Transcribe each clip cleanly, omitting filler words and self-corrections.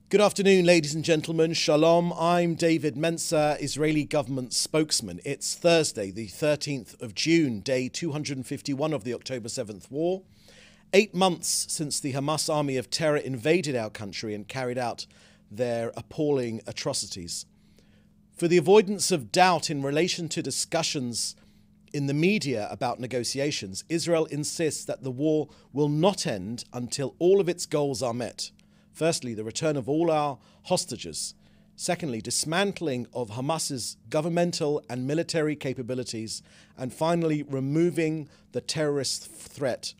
Good afternoon, ladies and gentlemen. Shalom. I'm David Mencer, Israeli government spokesman. It's Thursday, the 13th of June, day 251 of the October 7th war. 8 months since the Hamas army of terror invaded our country and carried out their appalling atrocities. For the avoidance of doubt in relation to discussions in the media about negotiations, Israel insists that the war will not end until all of its goals are met. Firstly, the return of all our hostages. Secondly, dismantling of Hamas's governmental and military capabilities. And finally, removing the terrorist threat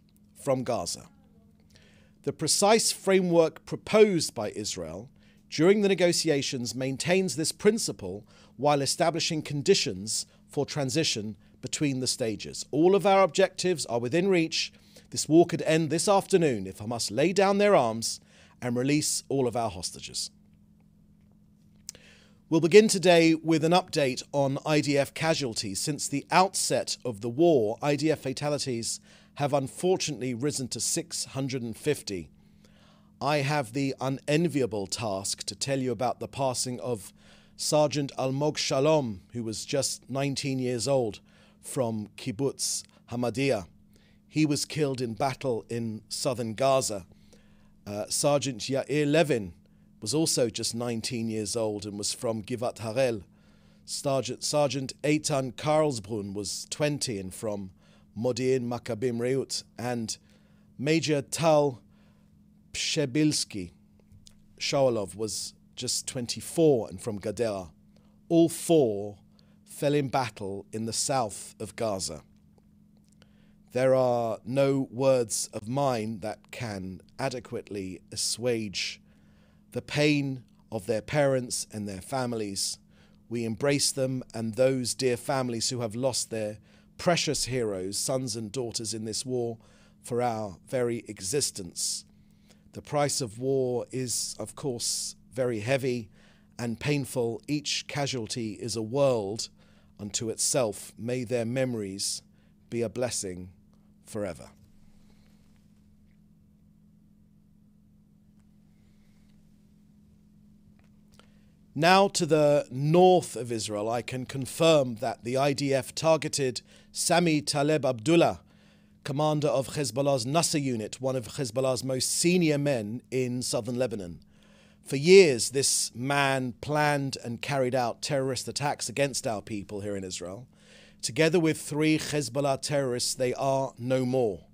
from Gaza. The precise framework proposed by Israel during the negotiations maintains this principle while establishing conditions for transition between the stages. All of our objectives are within reach. This war could end this afternoon if Hamas lay down their arms and release all of our hostages. We'll begin today with an update on IDF casualties. Since the outset of the war, IDF fatalities have unfortunately risen to 650. I have the unenviable task to tell you about the passing of Sergeant Almog Shalom, who was just 19 years old, from Kibbutz Hamadiyah. He was killed in battle in southern Gaza. Sergeant Yair Levin was also just 19 years old and was from Givat Harel. Sergeant Eitan Karlsbrunn was 20 and from Modi'in Maccabim Reut. And Major Tal Pshebilski Shaolov was just 24 and from Gadera. All four fell in battle in the south of Gaza. There are no words of mine that can adequately assuage the pain of their parents and their families. We embrace them and those dear families who have lost their precious heroes, sons and daughters in this war for our very existence. The price of war is, of course, very heavy and painful. Each casualty is a world unto itself. May their memories be a blessing forever. Now to the north of Israel, I can confirm that the IDF targeted Sami Taleb Abdullah, commander of Hezbollah's Nasser unit, one of Hezbollah's most senior men in southern Lebanon. For years, this man planned and carried out terrorist attacks against our people here in Israel. Together with 3 Hezbollah terrorists, they are no more.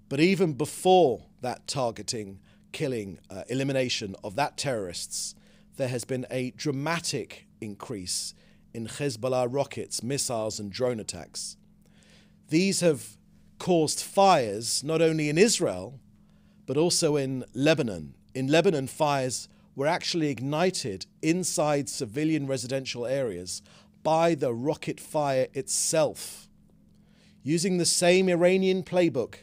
But even before that targeting, killing, elimination of that terrorists, there has been a dramatic increase in Hezbollah rockets, missiles and drone attacks. These have caused fires not only in Israel, but also in Lebanon. In Lebanon, fires were actually ignited inside civilian residential areas by the rocket fire itself. Using the same Iranian playbook,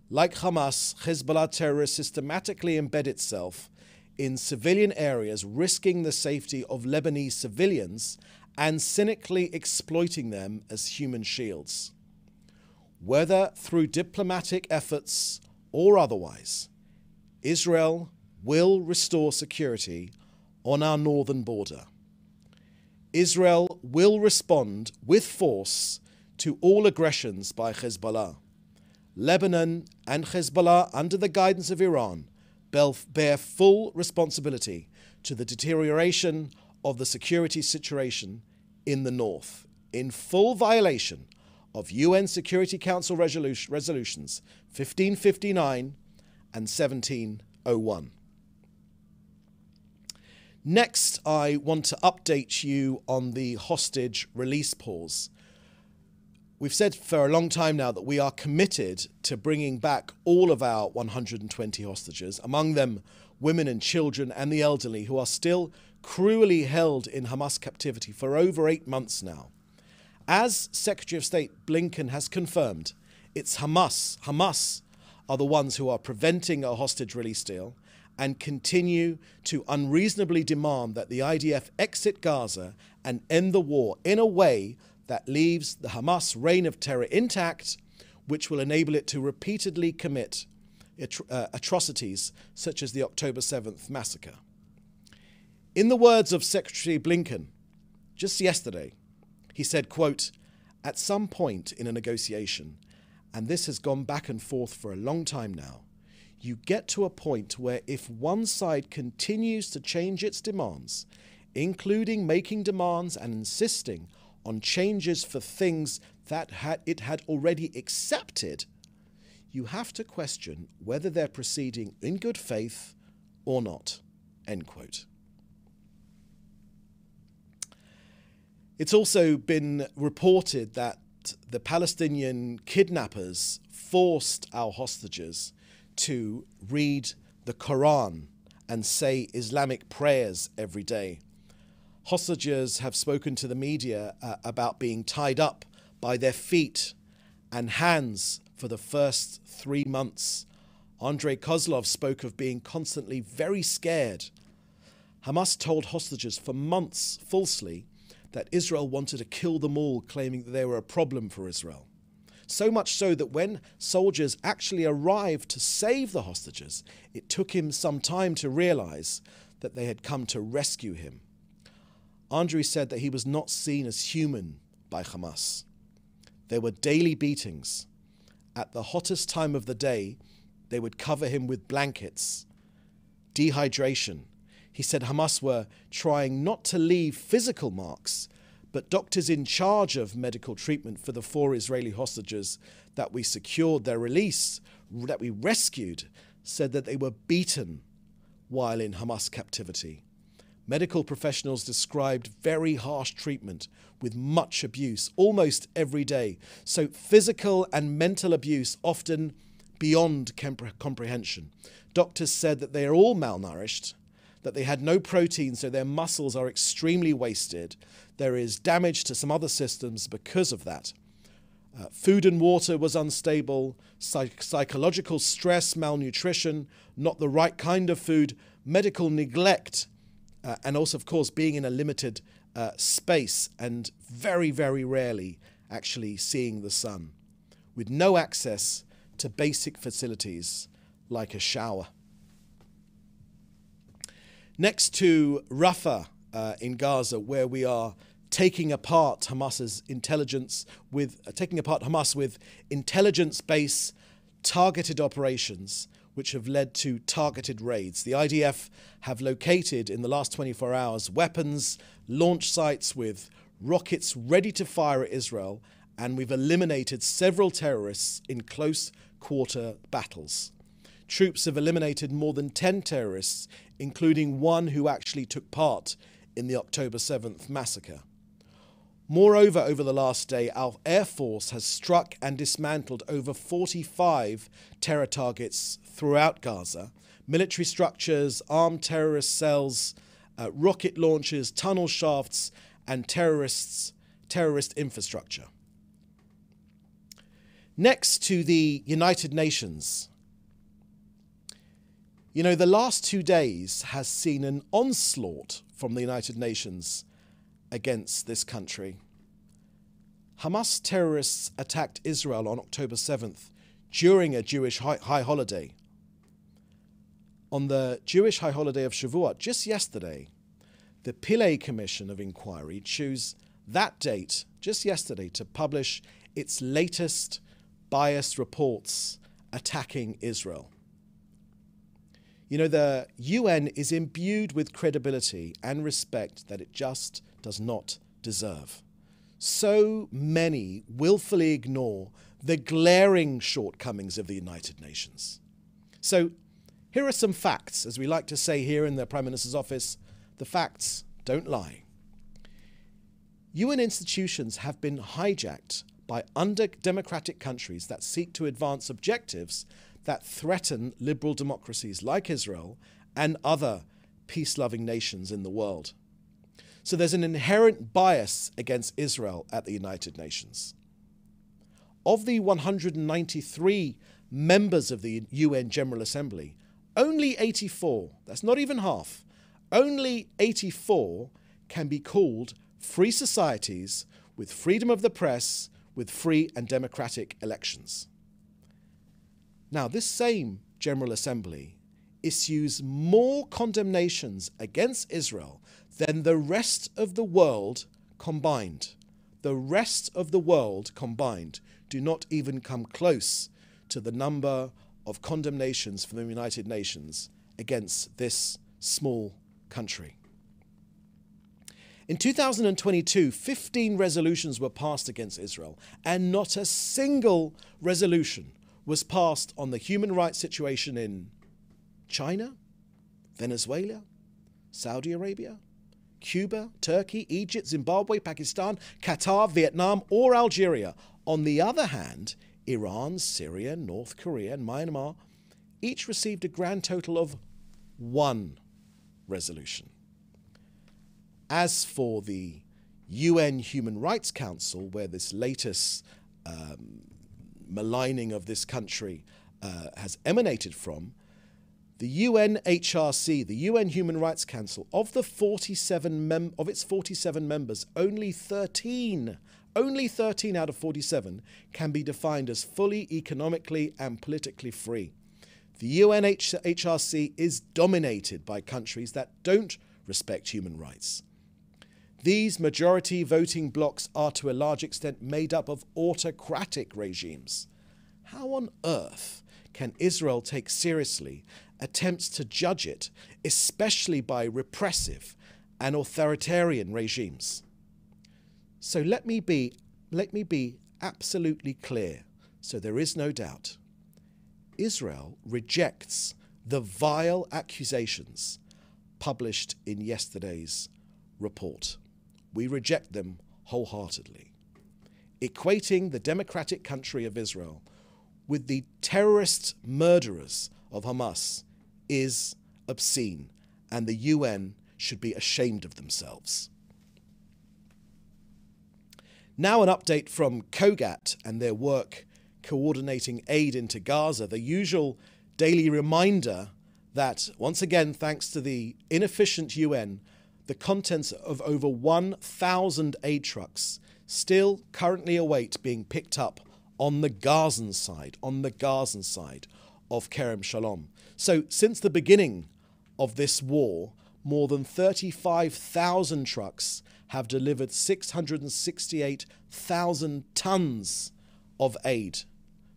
like Hamas, Hezbollah terrorists systematically embed itself in civilian areas, risking the safety of Lebanese civilians and cynically exploiting them as human shields. Whether through diplomatic efforts or otherwise, Israel will restore security on our northern border. Israel will respond with force to all aggressions by Hezbollah. Lebanon and Hezbollah, under the guidance of Iran, bear full responsibility to the deterioration of the security situation in the north, in full violation of UN Security Council resolutions 1559 and 1701. Next, I want to update you on the hostage release pause. We've said for a long time now that we are committed to bringing back all of our 120 hostages, among them women and children and the elderly, who are still cruelly held in Hamas captivity for over 8 months now. As Secretary of State Blinken has confirmed, it's Hamas are the ones who are preventing a hostage release deal and continue to unreasonably demand that the IDF exit Gaza and end the war in a way that leaves the Hamas reign of terror intact, which will enable it to repeatedly commit atrocities such as the October 7th massacre. In the words of Secretary Blinken, just yesterday, he said, quote, "At some point in a negotiation, and this has gone back and forth for a long time now, you get to a point where if one side continues to change its demands, including making demands and insisting on changes for things that it had already accepted, you have to question whether they're proceeding in good faith or not," end quote. It's also been reported that the Palestinian kidnappers forced our hostages to read the Quran and say Islamic prayers every day. Hostages have spoken to the media about being tied up by their feet and hands for the first 3 months. Andrei Kozlov spoke of being constantly very scared. Hamas told hostages for months falsely that Israel wanted to kill them all, claiming that they were a problem for Israel. So much so that when soldiers actually arrived to save the hostages, it took him some time to realize that they had come to rescue him. Andrei said that he was not seen as human by Hamas. There were daily beatings. At the hottest time of the day, they would cover him with blankets. Dehydration. He said Hamas were trying not to leave physical marks, but doctors in charge of medical treatment for the 4 Israeli hostages that we secured their release, that we rescued, said that they were beaten while in Hamas captivity. Medical professionals described very harsh treatment with much abuse almost every day. So physical and mental abuse often beyond comprehension. Doctors said that they are all malnourished, that they had no protein, so their muscles are extremely wasted. There is damage to some other systems because of that. Food and water was unstable, psychological stress, malnutrition, not the right kind of food, medical neglect, and also, of course, being in a limited space and very, very rarely actually seeing the sun, with no access to basic facilities like a shower. Next to Rafah in Gaza, where we are taking apart Hamas with intelligence-based targeted operations, which have led to targeted raids. The IDF have located in the last 24 hours weapons, launch sites with rockets ready to fire at Israel, and we've eliminated several terrorists in close quarter battles. Troops have eliminated more than 10 terrorists, including one who actually took part in the October 7th massacre. Moreover, over the last day, our Air Force has struck and dismantled over 45 terror targets throughout Gaza, military structures, armed terrorist cells, rocket launchers, tunnel shafts, and terrorist infrastructure. Next to the United Nations. You know, the last 2 days has seen an onslaught from the United Nations against this country. Hamas terrorists attacked Israel on October 7th during a Jewish high holiday. On the Jewish high holiday of Shavuot, just yesterday, the Pillay Commission of Inquiry chose that date, just yesterday, to publish its latest biased reports attacking Israel. You know, the UN is imbued with credibility and respect that it just does not deserve. So many willfully ignore the glaring shortcomings of the United Nations. So here are some facts. As we like to say here in the Prime Minister's office, the facts don't lie. UN institutions have been hijacked by undemocratic countries that seek to advance objectives that threaten liberal democracies like Israel and other peace-loving nations in the world. So there's an inherent bias against Israel at the United Nations. Of the 193 members of the UN General Assembly, only 84, that's not even half, only 84 can be called free societies with freedom of the press, with free and democratic elections. Now, this same General Assembly issues more condemnations against Israel than the rest of the world combined. The rest of the world combined do not even come close to the number of condemnations from the United Nations against this small country. In 2022, 15 resolutions were passed against Israel, and not a single resolution was passed on the human rights situation in China, Venezuela, Saudi Arabia, Cuba, Turkey, Egypt, Zimbabwe, Pakistan, Qatar, Vietnam, or Algeria. On the other hand, Iran, Syria, North Korea, and Myanmar each received a grand total of 1 resolution. As for the UN Human Rights Council, where this latest maligning of this country has emanated from, the UNHRC, the UN Human Rights Council, of its 47 members, only 13 out of 47 can be defined as fully economically and politically free. The UNHRC is dominated by countries that don't respect human rights. These majority voting blocs are to a large extent made up of autocratic regimes. How on earth can Israel take seriously attempts to judge it, especially by repressive and authoritarian regimes? So let me be absolutely clear, so there is no doubt. Israel rejects the vile accusations published in yesterday's report. We reject them wholeheartedly. Equating the democratic country of Israel with the terrorist murderers of Hamas is obscene, and the UN should be ashamed of themselves. Now an update from COGAT and their work coordinating aid into Gaza, the usual daily reminder that, once again, thanks to the inefficient UN, the contents of over 1,000 aid trucks still currently await being picked up on the Gazan side of Kerem Shalom. So since the beginning of this war, more than 35,000 trucks have delivered 668,000 tons of aid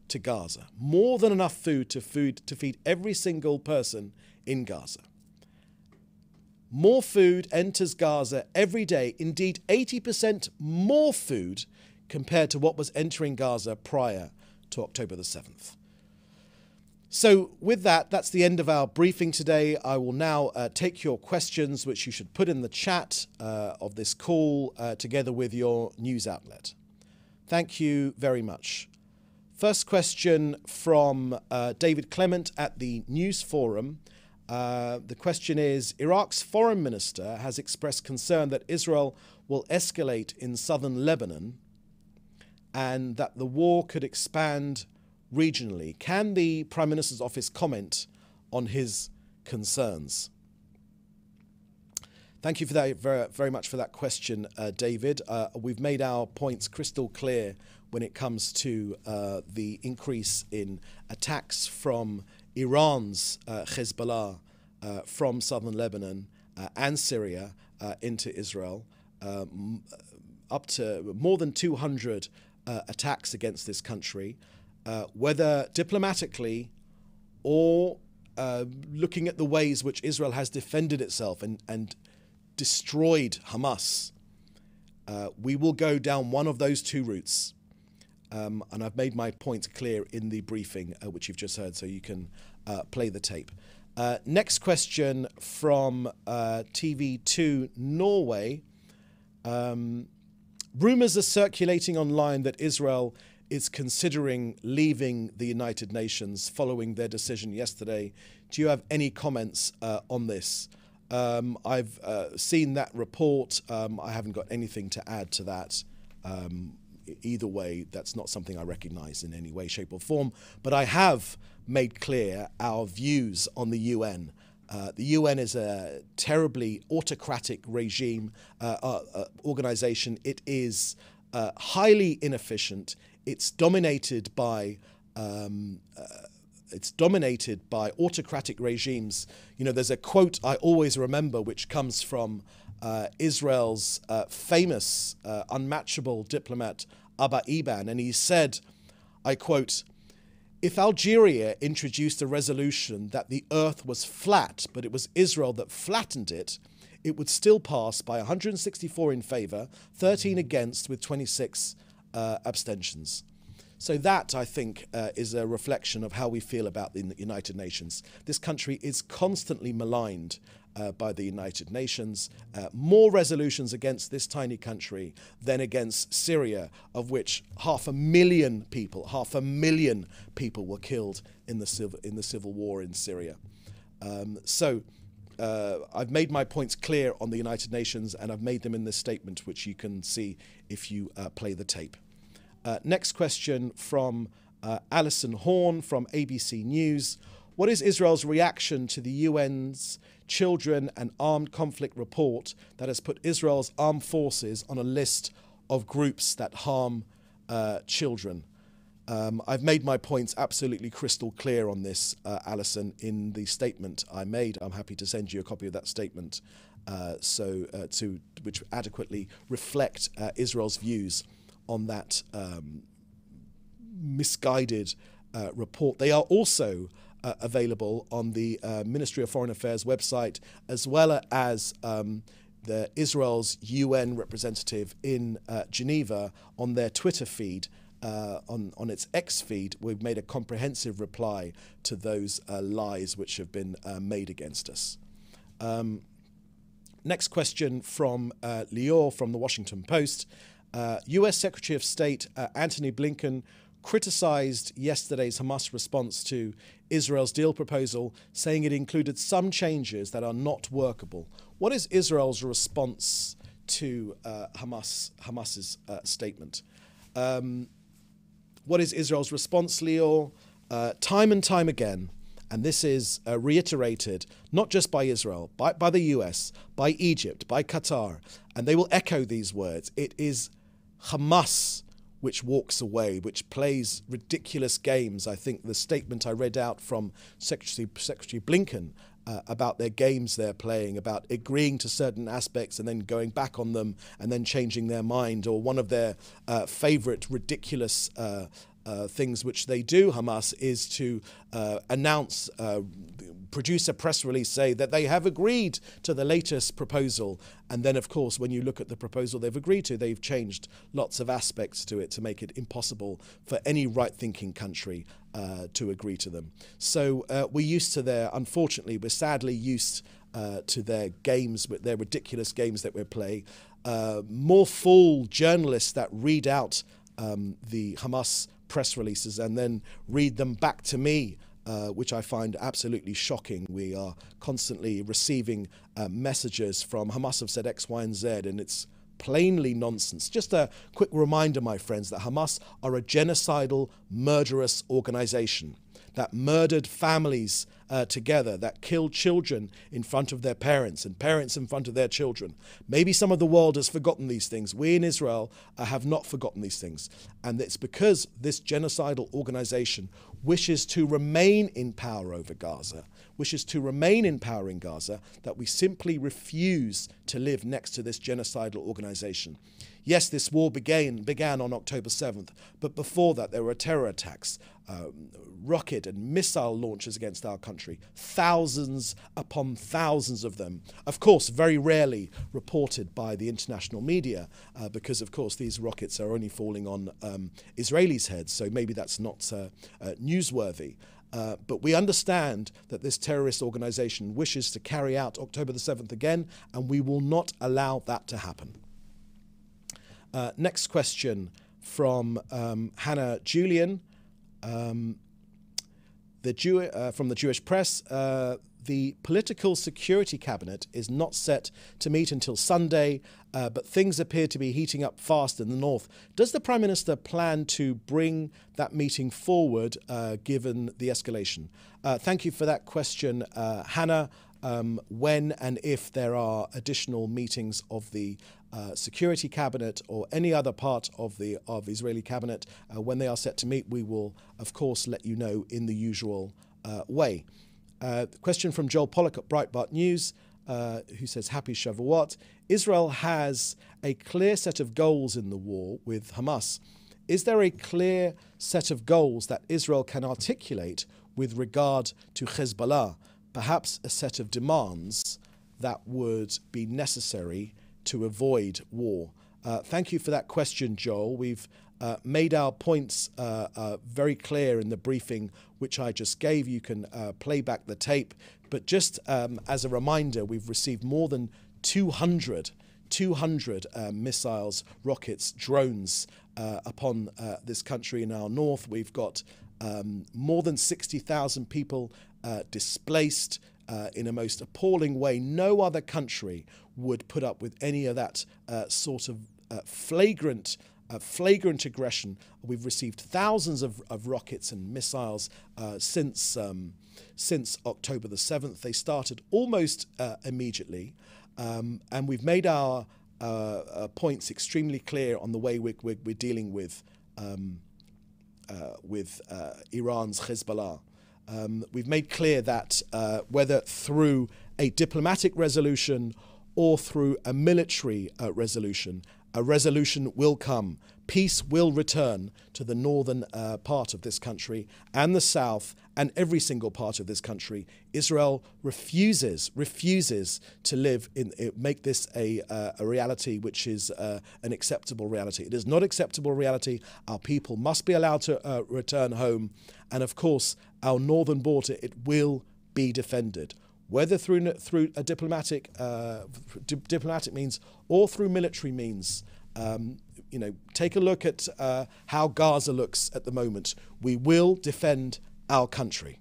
to Gaza. More than enough food to feed every single person in Gaza. More food enters Gaza every day, indeed 80% more food compared to what was entering Gaza prior to October the 7th. So with that, that's the end of our briefing today. I will now take your questions, which you should put in the chat of this call together with your news outlet. Thank you very much. First question from David Clement at the News Forum. The question is, Iraq's foreign minister has expressed concern that Israel will escalate in southern Lebanon and that the war could expand regionally. Can the Prime Minister's office comment on his concerns? Thank you for that very much for that question, David. We've made our points crystal clear when it comes to the increase in attacks from Iran's Hezbollah from southern Lebanon and Syria into Israel, up to more than 200 attacks against this country, whether diplomatically or looking at the ways which Israel has defended itself and destroyed Hamas. We will go down one of those two routes. And I've made my point clear in the briefing, which you've just heard, so you can play the tape. Next question from TV2 Norway. Rumours are circulating online that Israel is considering leaving the United Nations following their decision yesterday. Do you have any comments on this? I've seen that report. I haven't got anything to add to that. Either way, that's not something I recognise in any way, shape or form. But I have made clear our views on the UN. The UN is a terribly autocratic regime, organisation. It is highly inefficient. It's dominated by it's dominated by autocratic regimes. You know, there's a quote I always remember which comes from Israel's famous, unmatchable diplomat Abba Eban, and he said, I quote, "If Algeria introduced a resolution that the earth was flat, but it was Israel that flattened it, it would still pass by 164 in favour, 13 against, with 26 abstentions." So that, I think, is a reflection of how we feel about the United Nations. This country is constantly maligned by the United Nations. More resolutions against this tiny country than against Syria, of which 500,000 people were killed in the civil war in Syria. I've made my points clear on the United Nations, and I've made them in this statement, which you can see if you play the tape. Next question from Alison Horn from ABC News. What is Israel's reaction to the UN's Children and Armed Conflict report that has put Israel's armed forces on a list of groups that harm children? I've made my points absolutely crystal clear on this, Alison, in the statement I made. I'm happy to send you a copy of that statement which adequately reflect Israel's views on that misguided report. They are also available on the Ministry of Foreign Affairs website, as well as the Israel's UN representative in Geneva on their Twitter feed. On its X feed, we've made a comprehensive reply to those lies which have been made against us. Next question from Lior from the Washington Post. US Secretary of State Antony Blinken criticized yesterday's Hamas response to Israel's deal proposal, saying it included some changes that are not workable. What is Israel's response to Hamas's statement? What is Israel's response, Leo? Time and time again, and this is reiterated not just by Israel, by the US, by Egypt, by Qatar, and they will echo these words. It is Hamas which walks away, which plays ridiculous games. I think the statement I read out from Secretary Blinken about their games they're playing, about agreeing to certain aspects and then going back on them and then changing their mind, or one of their favorite ridiculous things which they do, Hamas, is to announce, produce a press release, say that they have agreed to the latest proposal. And then, of course, when you look at the proposal they've agreed to, they've changed lots of aspects to it to make it impossible for any right-thinking country to agree to them. So we're used to unfortunately, we're sadly used to their games, their ridiculous games that we play. More fool journalists that read out the Hamas press releases and then read them back to me, which I find absolutely shocking. We are constantly receiving messages from Hamas have said X, Y, and Z, and it's plainly nonsense. Just a quick reminder, my friends, that Hamas are a genocidal, murderous organization that murdered families together, that killed children in front of their parents and parents in front of their children. Maybe some of the world has forgotten these things. We in Israel have not forgotten these things. And it's because this genocidal organization wishes to remain in power over Gaza, wishes to remain in power in Gaza, that we simply refuse to live next to this genocidal organization. Yes, this war began on October 7th, but before that there were terror attacks, rocket and missile launches against our country, thousands upon thousands of them. Of course, very rarely reported by the international media because, of course, these rockets are only falling on Israelis' heads, so maybe that's not newsworthy. But we understand that this terrorist organization wishes to carry out October the 7th again, and we will not allow that to happen. Next question from Hannah Julian. From the Jewish Press, the Political Security Cabinet is not set to meet until Sunday, but things appear to be heating up fast in the north. Does the Prime Minister plan to bring that meeting forward, given the escalation? Thank you for that question, Hannah. when and if there are additional meetings of the Security Cabinet or any other part of the Israeli Cabinet, when they are set to meet, we will, of course, let you know in the usual way. Question from Joel Pollack at Breitbart News, who says, Happy Shavuot. Israel has a clear set of goals in the war with Hamas. Is there a clear set of goals that Israel can articulate with regard to Hezbollah? Perhaps a set of demands that would be necessary to avoid war? Thank you for that question, Joel. We've made our points very clear in the briefing which I just gave. You can play back the tape. But just as a reminder, we've received more than 200 missiles, rockets, drones upon this country in our north. We've got more than 60,000 people displaced in a most appalling way. No other country would put up with any of that sort of flagrant aggression. We've received thousands of rockets and missiles since October the 7th. They started almost immediately, and we've made our points extremely clear on the way we're dealing with Iran's Hezbollah. We've made clear that whether through a diplomatic resolution or through a military resolution, a resolution will come. Peace will return to the northern part of this country and the south and every single part of this country. Israel refuses to make this a reality which is an acceptable reality. It is not acceptable reality. Our people must be allowed to return home. And of course, our northern border, it will be defended. Whether through a diplomatic means or through military means. Take a look at how Gaza looks at the moment. We will defend our country.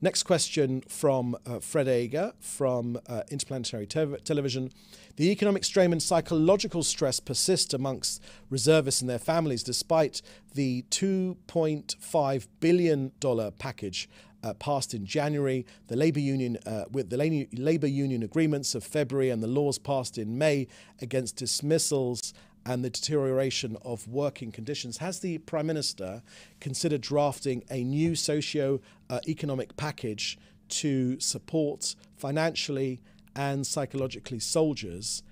Next question from Fred Ager from Interplanetary Television. The economic strain and psychological stress persist amongst reservists and their families despite the $2.5 billion package passed in January, the Labour Union with the Labour Union agreements of February and the laws passed in May against dismissals and the deterioration of working conditions. Has the Prime Minister considered drafting a new socio-economic package to support financially and psychologically soldiers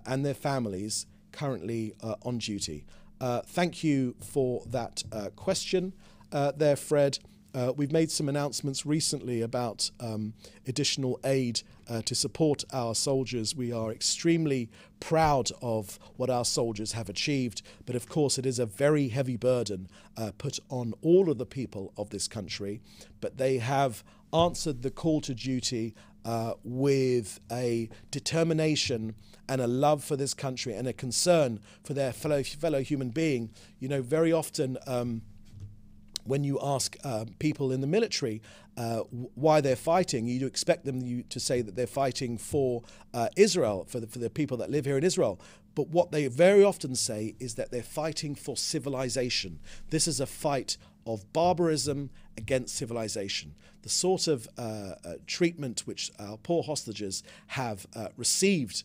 and their families currently on duty? Thank you for that question there, Fred. We've made some announcements recently about additional aid to support our soldiers. We are extremely proud of what our soldiers have achieved, but of course it is a very heavy burden put on all of the people of this country. But they have answered the call to duty with a determination and a love for this country and a concern for their fellow human being. Very often when you ask people in the military why they're fighting, you expect them to say that they're fighting for Israel, for the people that live here in Israel. But what they very often say is that they're fighting for civilization. This is a fight of barbarism against civilization. The sort of treatment which our poor hostages have received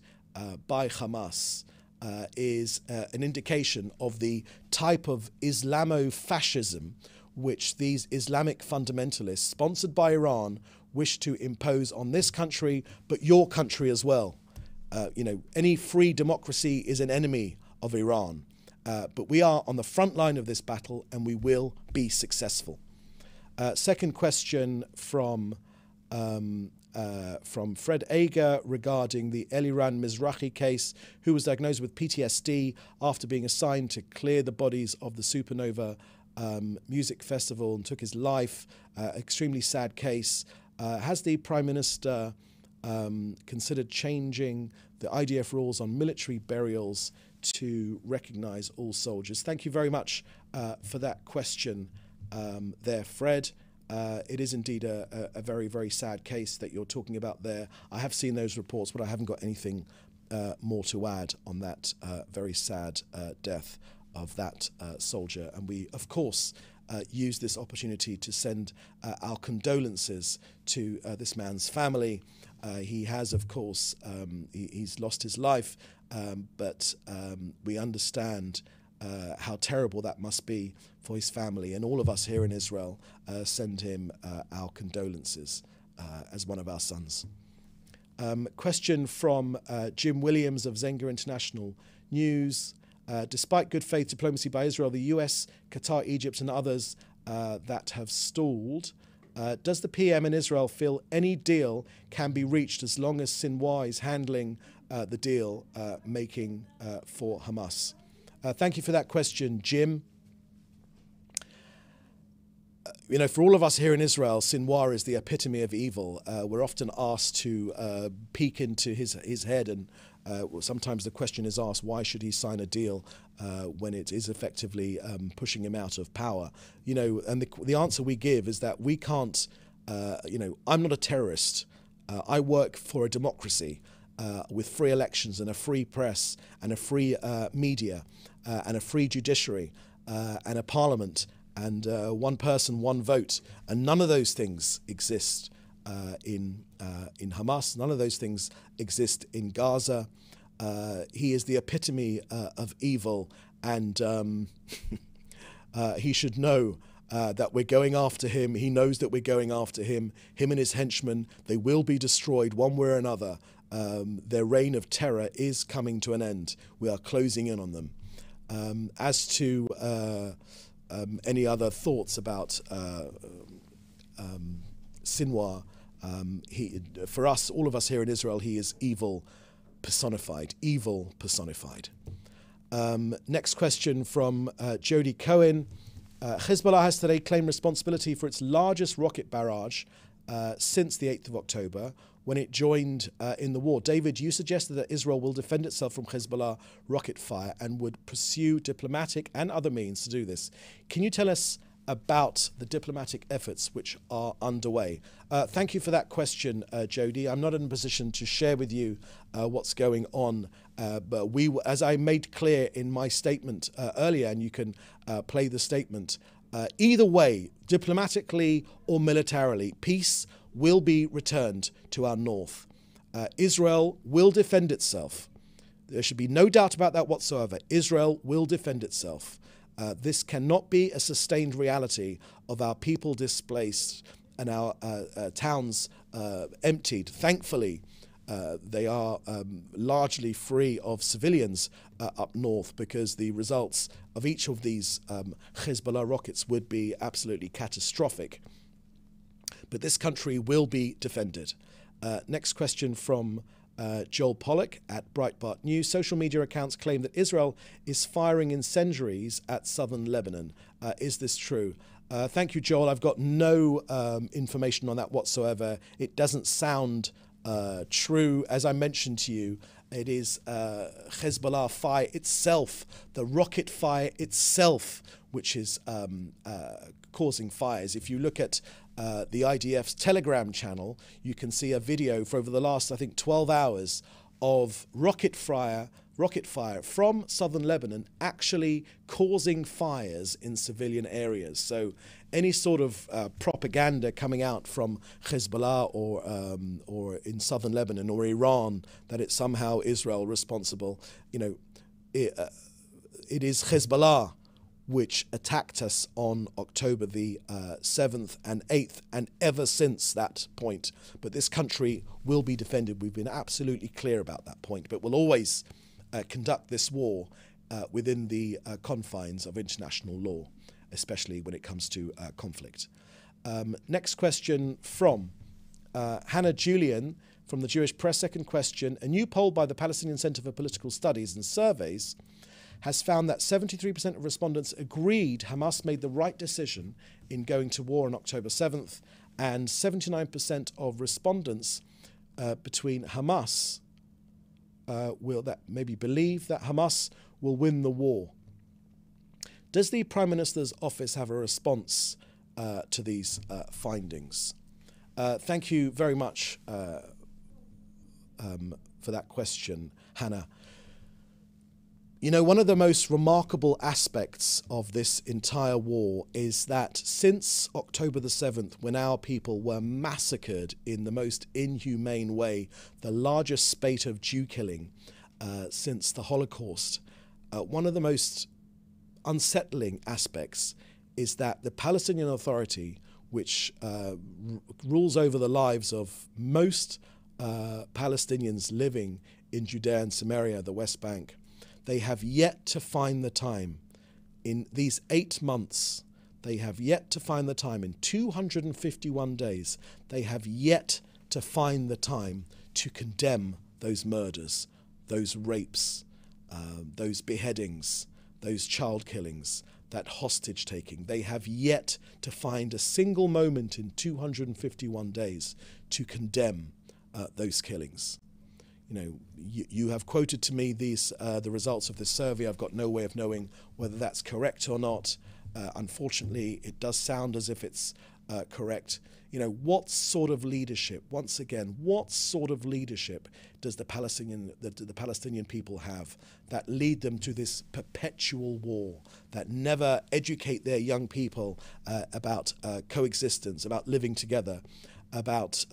by Hamas is an indication of the type of Islamo-fascism which these Islamic fundamentalists, sponsored by Iran, wish to impose on this country, but your country as well. Any free democracy is an enemy of Iran. But we are on the front line of this battle, and we will be successful. Second question from Fred Ager regarding the Eliran Mizrahi case, who was diagnosed with PTSD after being assigned to clear the bodies of the Supernova music festival and took his life. Extremely sad case. Has the Prime Minister considered changing the IDF rules on military burials to recognise all soldiers? Thank you very much for that question there, Fred. It is indeed a very, very sad case that you're talking about there. I have seen those reports, but I haven't got anything more to add on that very sad death of that soldier. And we, of course, use this opportunity to send our condolences to this man's family. He has, of course, he's lost his life, but we understand how terrible that must be for his family, and all of us here in Israel send him our condolences as one of our sons. Question from Jim Williams of Zenga International News. Despite good faith diplomacy by Israel, the US, Qatar, Egypt and others that have stalled, does the PM in Israel feel any deal can be reached as long as Sinwar is handling the deal making for Hamas? Thank you for that question, Jim. You know, for all of us here in Israel, Sinwar is the epitome of evil. We're often asked to peek into his head, and sometimes the question is asked, why should he sign a deal when it is effectively pushing him out of power? You know, and the answer we give is that we can't, you know, I'm not a terrorist. I work for a democracy with free elections and a free press and a free media and a free judiciary and a parliament and one person, one vote, and none of those things exist in Hamas. None of those things exist in Gaza. He is the epitome of evil, and he should know that we're going after him. He knows that we're going after him. Him and his henchmen, they will be destroyed one way or another. Their reign of terror is coming to an end. We are closing in on them. As to any other thoughts about Sinwar, for us, all of us here in Israel, he is evil personified. Evil personified. Next question from Jody Cohen. Hezbollah has today claimed responsibility for its largest rocket barrage since the 8th of October, when it joined in the war. David, you suggested that Israel will defend itself from Hezbollah rocket fire and would pursue diplomatic and other means to do this. Can you tell us about the diplomatic efforts which are underway? Thank you for that question, Jody. I'm not in a position to share with you what's going on, but we, as I made clear in my statement earlier, and you can play the statement, either way, diplomatically or militarily, peace will be returned to our north. Israel will defend itself. There should be no doubt about that whatsoever. Israel will defend itself. This cannot be a sustained reality of our people displaced and our towns emptied. Thankfully, they are largely free of civilians up north, because the results of each of these Hezbollah rockets would be absolutely catastrophic. But this country will be defended. Next question from Joel Pollack at Breitbart News. Social media accounts claim that Israel is firing incendiaries at southern Lebanon. Is this true? Thank you, Joel. I've got no information on that whatsoever. It doesn't sound true. As I mentioned to you, it is Hezbollah fire itself, the rocket fire itself, which is causing fires. If you look at the IDF's Telegram channel, you can see a video for over the last, I think, 12 hours of rocket fire from southern Lebanon actually causing fires in civilian areas. So any sort of propaganda coming out from Hezbollah or in southern Lebanon or Iran that it's somehow Israel responsible, you know, it is Hezbollah which attacked us on October the 7th and 8th, and ever since that point. But this country will be defended. We've been absolutely clear about that point, but we'll always conduct this war within the confines of international law, especially when it comes to conflict. Next question from Hannah Julian from the Jewish Press. Second question: a new poll by the Palestinian Center for Political Studies and Surveys has found that 73% of respondents agreed Hamas made the right decision in going to war on October 7th, and 79% of respondents between Hamas believe that Hamas will win the war. Does the Prime Minister's office have a response to these findings? Thank you very much for that question, Hannah. You know, one of the most remarkable aspects of this entire war is that since October the 7th, when our people were massacred in the most inhumane way, the largest spate of Jew killing since the Holocaust, one of the most unsettling aspects is that the Palestinian Authority, which rules over the lives of most Palestinians living in Judea and Samaria, the West Bank, they have yet to find the time in these 8 months. They have yet to find the time in 251 days. They have yet to find the time to condemn those murders, those rapes, those beheadings, those child killings, that hostage taking. They have yet to find a single moment in 251 days to condemn those killings. You know, you have quoted to me these the results of this survey. I've got no way of knowing whether that's correct or not. Unfortunately, it does sound as if it's correct. You know, what sort of leadership, once again, what sort of leadership does the Palestinian people have that lead them to this perpetual war, that never educate their young people about coexistence, about living together, about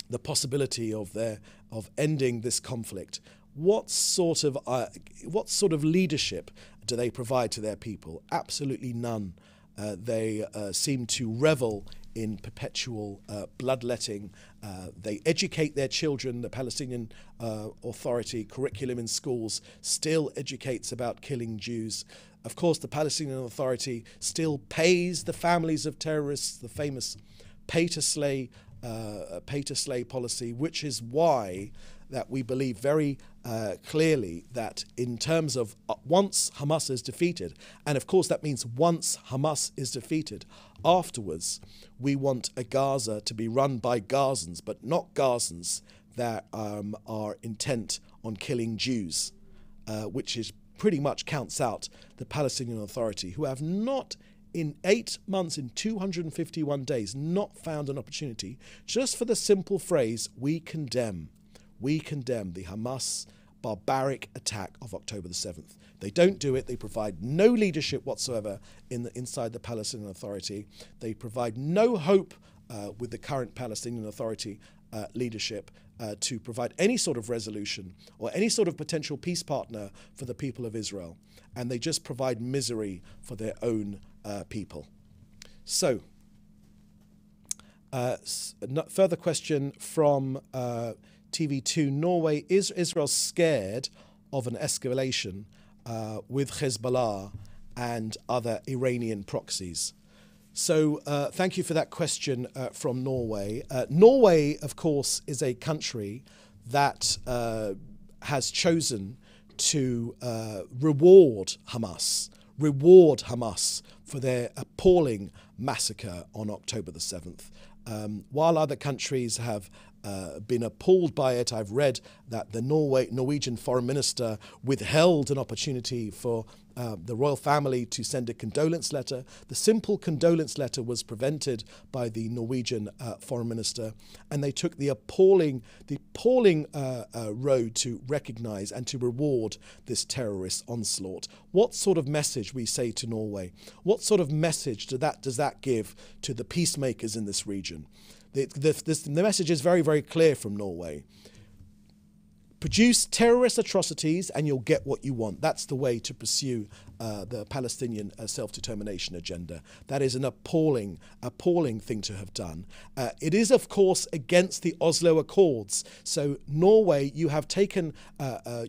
the possibility of ending this conflict? What sort of leadership do they provide to their people? Absolutely none. They seem to revel in perpetual bloodletting. They educate their children. The Palestinian Authority curriculum in schools still educates about killing Jews. Of course, the Palestinian Authority still pays the families of terrorists, the famous pay to slay policy, which is why that we believe very clearly that in terms of once Hamas is defeated, and of course that means once Hamas is defeated, afterwards we want a Gaza to be run by Gazans, but not Gazans that are intent on killing Jews, which is pretty much counts out the Palestinian Authority, who have not in 8 months, in 251 days, not found an opportunity, just for the simple phrase, we condemn the Hamas barbaric attack of October the 7th. They don't do it. They provide no leadership whatsoever inside the Palestinian Authority. They provide no hope with the current Palestinian Authority leadership to provide any sort of resolution or any sort of potential peace partner for the people of Israel. And they just provide misery for their own people. So, further question from TV2 Norway: is Israel scared of an escalation with Hezbollah and other Iranian proxies? So thank you for that question from Norway. Norway, of course, is a country that has chosen to reward Hamas for their appalling massacre on October the 7th. While other countries have been appalled by it, I've read that the Norwegian foreign minister withheld an opportunity for the royal family to send a condolence letter. The simple condolence letter was prevented by the Norwegian foreign minister, and they took the appalling road to recognize and to reward this terrorist onslaught. What sort of message, we say to Norway, what sort of message does that give to the peacemakers in this region? The message is very, very clear from Norway. Produce terrorist atrocities and you'll get what you want. That's the way to pursue the Palestinian self-determination agenda. That is an appalling thing to have done. It is, of course, against the Oslo Accords. So Norway, you have taken a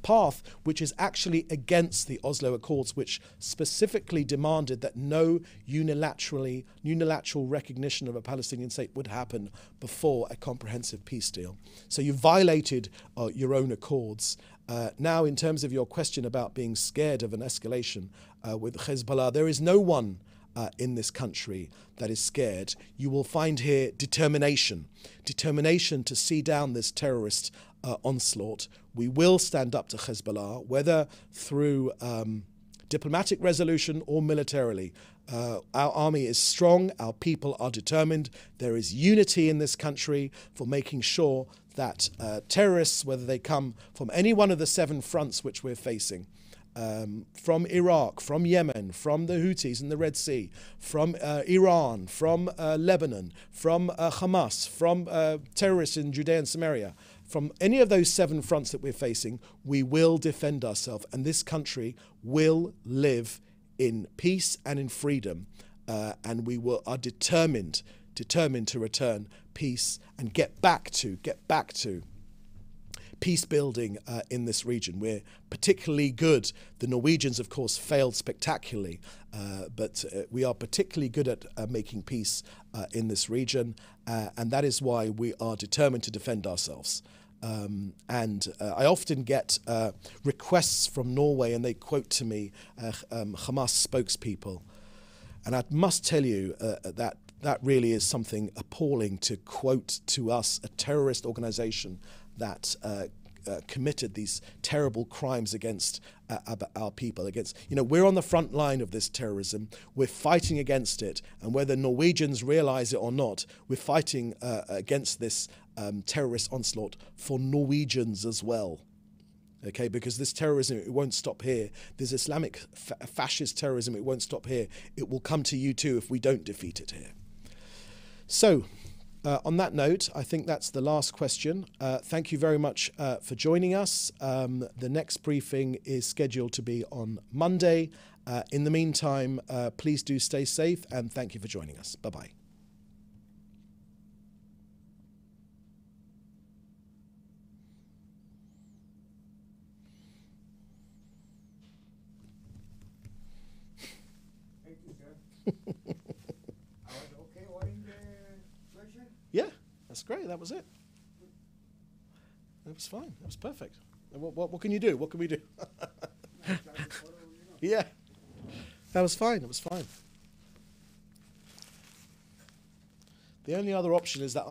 path which is actually against the Oslo Accords, which specifically demanded that no unilateral recognition of a Palestinian state would happen before a comprehensive peace deal. So you violated your own accords. Now, in terms of your question about being scared of an escalation with Hezbollah, there is no one in this country that is scared. You will find here determination to see down this terrorist onslaught. We will stand up to Hezbollah, whether through diplomatic resolution or militarily. Our army is strong, our people are determined. There is unity in this country for making sure that terrorists, whether they come from any one of the 7 fronts which we're facing, from Iraq, from Yemen, from the Houthis in the Red Sea, from Iran, from Lebanon, from Hamas, from terrorists in Judea and Samaria, from any of those 7 fronts that we're facing, we will defend ourselves, and this country will live in peace and in freedom, and we are determined to return peace and get back to peace building in this region. We're particularly good. The Norwegians, of course, failed spectacularly, but we are particularly good at making peace in this region, and that is why we are determined to defend ourselves. I often get requests from Norway, and they quote to me Hamas spokespeople. And I must tell you that really is something appalling, to quote to us a terrorist organization that committed these terrible crimes against our people. We're on the front line of this terrorism. We're fighting against it, and whether Norwegians realize it or not, we're fighting against this terrorist onslaught for Norwegians as well. Okay, because this terrorism, it won't stop here. This Islamic fascist terrorism, it won't stop here. It will come to you too if we don't defeat it here. So, on that note, I think that's the last question. Thank you very much for joining us. The next briefing is scheduled to be on Monday. In the meantime, please do stay safe, and thank you for joining us. Bye-bye. Thank you, sir. I was okay ordering the version? Yeah, that's great. That was it. That was fine. That was perfect. What can you do? What can we do? Yeah, that was fine. It was fine. The only other option is that